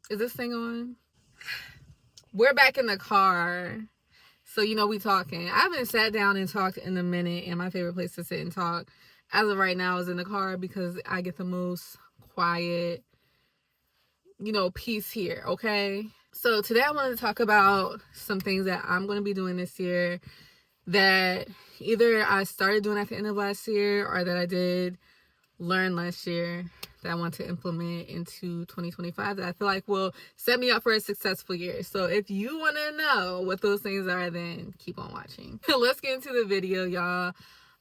Is this thing on? We're back in the car. So, we talking. I haven't sat down and talked in a minute, and my favorite place to sit and talk as of right now is in the car because I get the most quiet, peace here, okay? So, today I wanted to talk about some things that I'm going to be doing this year that either I started doing at the end of last year or that I did learn last year that I want to implement into 2025 that I feel like will set me up for a successful year. So if you want to know what those things are, then keep on watching. Let's get into the video, y'all.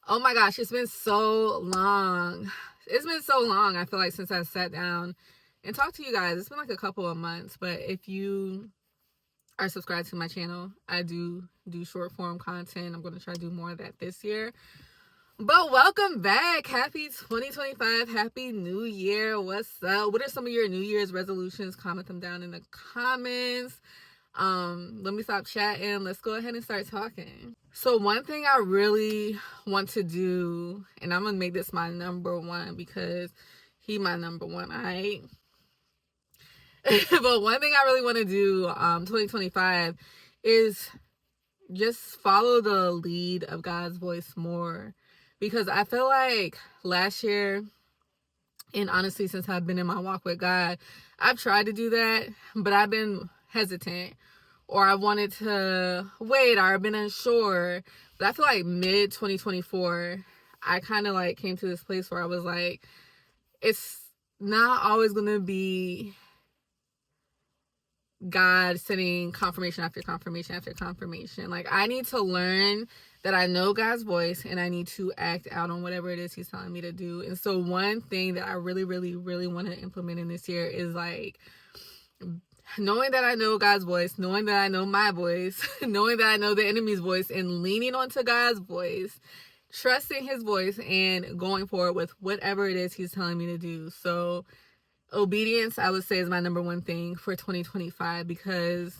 Oh my gosh, it's been so long. It's been so long, I feel like, since I sat down and talked to you guys. It's been like a couple of months, but if you are subscribed to my channel, I do short form content. I'm going to try to do more of that this year. But welcome back. Happy 2025. Happy New Year. What's up? What are some of your New Year's resolutions? Comment them down in the comments. Let me stop chatting. Let's go ahead and start talking. So one thing I really want to do, and I'm gonna make this my number one because he my number one, alright? But one thing I really want to do 2025 is just follow the lead of God's voice more. Because I feel like last year, and honestly, since I've been in my walk with God, I've tried to do that, but I've been hesitant, or I wanted to wait, or I've been unsure. But I feel like mid 2024, I kind of like came to this place where I was like, it's not always going to be God sending confirmation after confirmation after confirmation. Like, I need to learn that I know God's voice and I need to act out on whatever it is he's telling me to do. And so one thing that I really, really, really want to implement in this year is like knowing that I know God's voice, knowing that I know my voice, knowing that I know the enemy's voice, and leaning onto God's voice, trusting his voice, and going forward with whatever it is he's telling me to do. So obedience, I would say, is my number one thing for 2025 because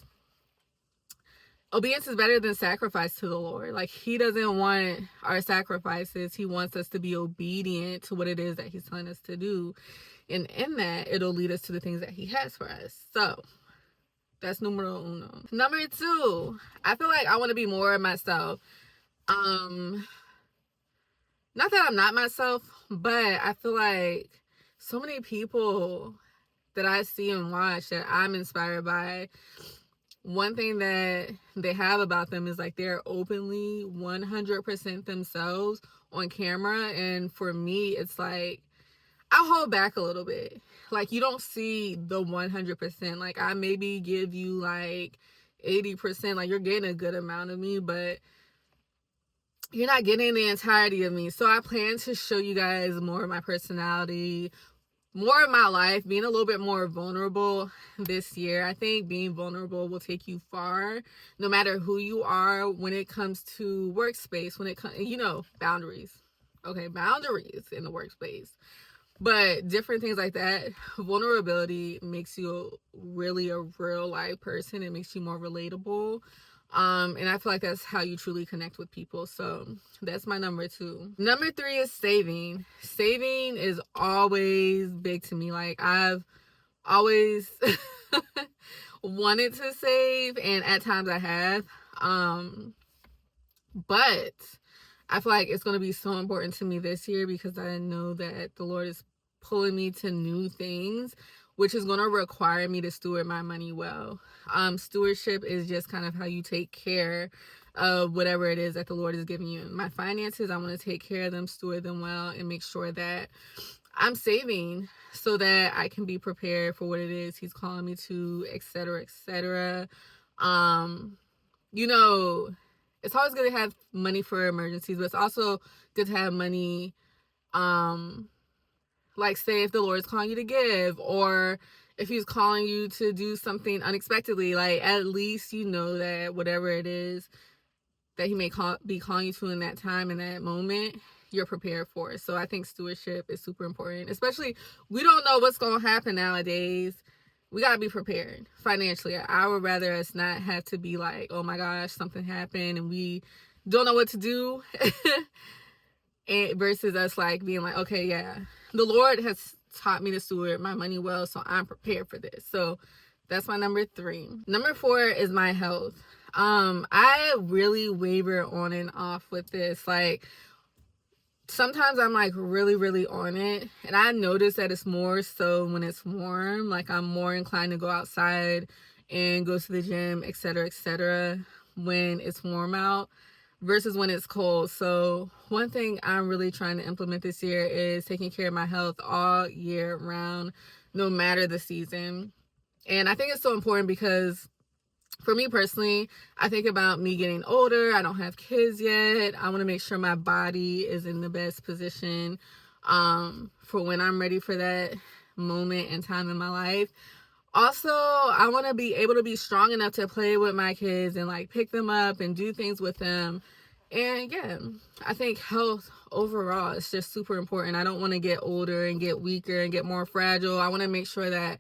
obedience is better than sacrifice to the Lord. Like, he doesn't want our sacrifices. He wants us to be obedient to what it is that he's telling us to do. And in that, it'll lead us to the things that he has for us. So that's numero uno. Number two, I feel like I want to be more of myself. Not that I'm not myself, but I feel like so many people that I see and watch that I'm inspired by, one thing that they have about them is like they're openly 100% themselves on camera. And for me, it's like I'll hold back a little bit. Like, you don't see the 100%. Like, I maybe give you like 80%. Like, you're getting a good amount of me, but you're not getting the entirety of me. So I plan to show you guys more of my personality, more of my life, being a little bit more vulnerable this year. I think being vulnerable will take you far, no matter who you are, when it comes to workspace, when it comes, boundaries. Okay, boundaries in the workspace. But different things like that, vulnerability makes you really a real life person. It makes you more relatable. And I feel like that's how you truly connect with people. So that's my number two. Number three is saving. Saving is always big to me. Like, I've always wanted to save, and at times I have. But I feel like it's going to be so important to me this year because I know that the Lord is pulling me to new things, which is going to require me to steward my money well. Stewardship is just kind of how you take care of whatever it is that the Lord is giving you. My finances, I want to take care of them, steward them well, and make sure that I'm saving so that I can be prepared for what it is he's calling me to, etc., etc. It's always good to have money for emergencies, but it's also good to have money, like, say if the Lord's calling you to give, or if he's calling you to do something unexpectedly, like, at least you know that whatever it is that he may be calling you to in that time, in that moment, you're prepared for it. So I think stewardship is super important, especially we don't know what's going to happen nowadays. We got to be prepared financially. I would rather us not have to be like, oh my gosh, something happened and we don't know what to do. And versus us like being like, okay, yeah, the Lord has taught me to steward my money well, so I'm prepared for this. So That's my number 3. Number 4 is my health. I really waver on and off with this. Like, sometimes I'm like really on it, and I notice that it's more so when it's warm. Like, I'm more inclined to go outside and go to the gym, etc., when it's warm out versus when it's cold. So one thing I'm really trying to implement this year is taking care of my health all year round, no matter the season. And I think it's so important because for me personally, I think about me getting older. I don't have kids yet. I want to make sure my body is in the best position for when I'm ready for that moment and time in my life. Also, I want to be able to be strong enough to play with my kids and like pick them up and do things with them. And yeah, I think health overall is just super important. I don't want to get older and get weaker and get more fragile. I want to make sure that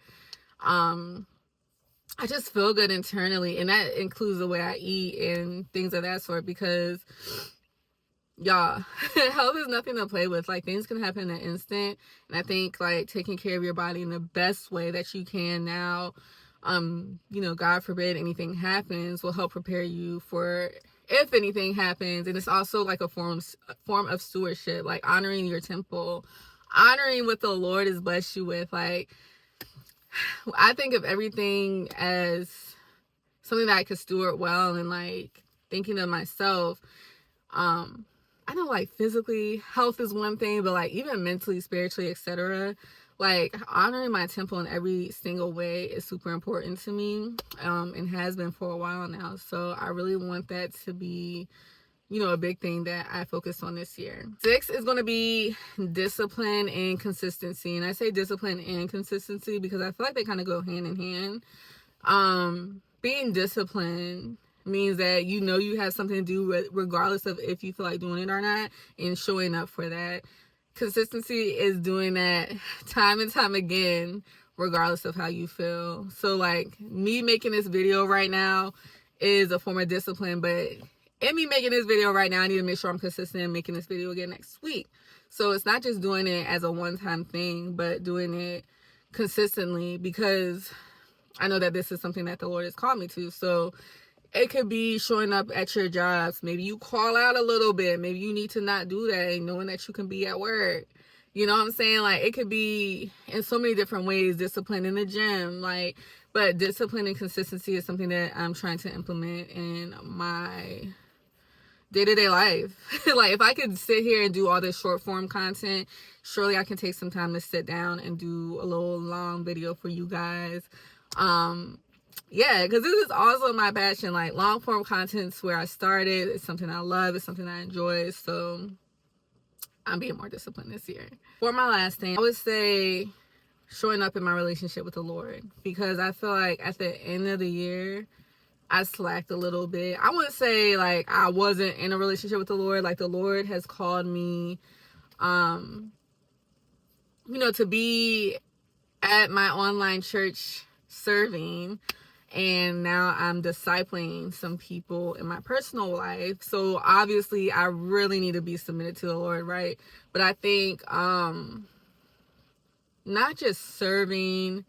I just feel good internally, and that includes the way I eat and things of that sort, because y'all, health is nothing to play with. Like, things can happen in an instant, and I think like taking care of your body in the best way that you can now, God forbid anything happens, will help prepare you for if anything happens. And it's also like a form of stewardship, like honoring your temple, honoring what the Lord has blessed you with. Like, I think of everything as something that I could steward well, and like thinking of myself. I know like physically health is one thing, but like even mentally, spiritually, etc. Like, honoring my temple in every single way is super important to me, and has been for a while now. So I really want that to be, a big thing that I focus on this year. 6 is going to be discipline and consistency. And I say discipline and consistency because I feel like they kind of go hand in hand. Being disciplined means that you have something to do regardless of if you feel like doing it or not, and showing up for that. Consistency is doing that time and time again, regardless of how you feel. So like, me making this video right now is a form of discipline, but in me making this video right now, I need to make sure I'm consistent in making this video again next week. So it's not just doing it as a one-time thing, but doing it consistently, because I know that this is something that the Lord has called me to. So it could be showing up at your jobs. Maybe you call out a little bit. Maybe you need to not do that, and knowing that you can be at work. You know what I'm saying? Like, it could be in so many different ways. Discipline in the gym, like, but discipline and consistency is something that I'm trying to implement in my day-to-day life. Like, if I could sit here and do all this short form content, surely I can take some time to sit down and do a little long video for you guys. Because this is also my passion. Like, long form content's where I started. It's something I love. It's something I enjoy. So I'm being more disciplined this year. For my last thing, I would say showing up in my relationship with the Lord, because I feel like at the end of the year, I slacked a little bit. I wouldn't say like I wasn't in a relationship with the Lord. Like, the Lord has called me, to be at my online church serving, and now I'm discipling some people in my personal life. So obviously I really need to be submitted to the Lord, right? But I think not just serving,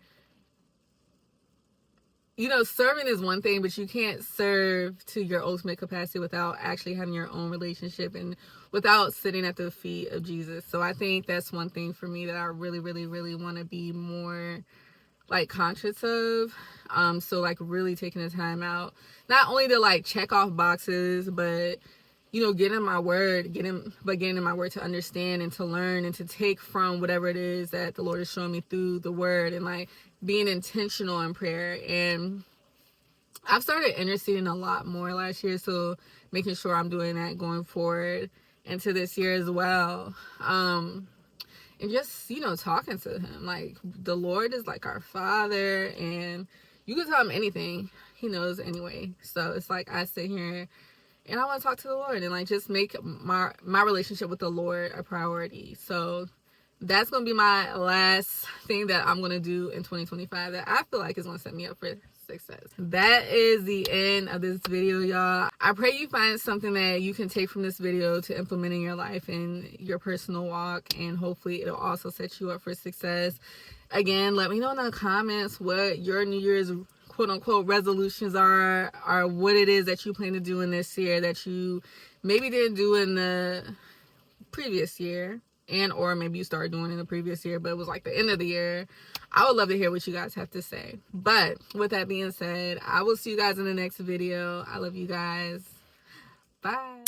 serving is one thing, but you can't serve to your ultimate capacity without actually having your own relationship and without sitting at the feet of Jesus. So I think that's one thing for me that I really, really, really want to be more like conscious of. So like really taking the time out, not only to like check off boxes, but get in my word, getting in my word to understand and to learn and to take from whatever it is that the Lord is showing me through the word, and like being intentional in prayer. And I've started interceding a lot more last year, so making sure I'm doing that going forward into this year as well. And just, talking to him. Like, the Lord is like our Father, and you can tell him anything. He knows anyway. So it's like I sit here and I want to talk to the Lord and like just make my relationship with the Lord a priority. So that's going to be my last thing that I'm going to do in 2025 that I feel like is going to set me up for success. That is the end of this video, y'all. I pray you find something that you can take from this video to implement in your life and your personal walk, and hopefully it'll also set you up for success. Again, let me know in the comments what your New Year's quote-unquote resolutions are, or what it is that you plan to do in this year that you maybe didn't do in the previous year, and or maybe you started doing in the previous year but it was like the end of the year. I would love to hear what you guys have to say. But with that being said, I will see you guys in the next video. I love you guys. Bye.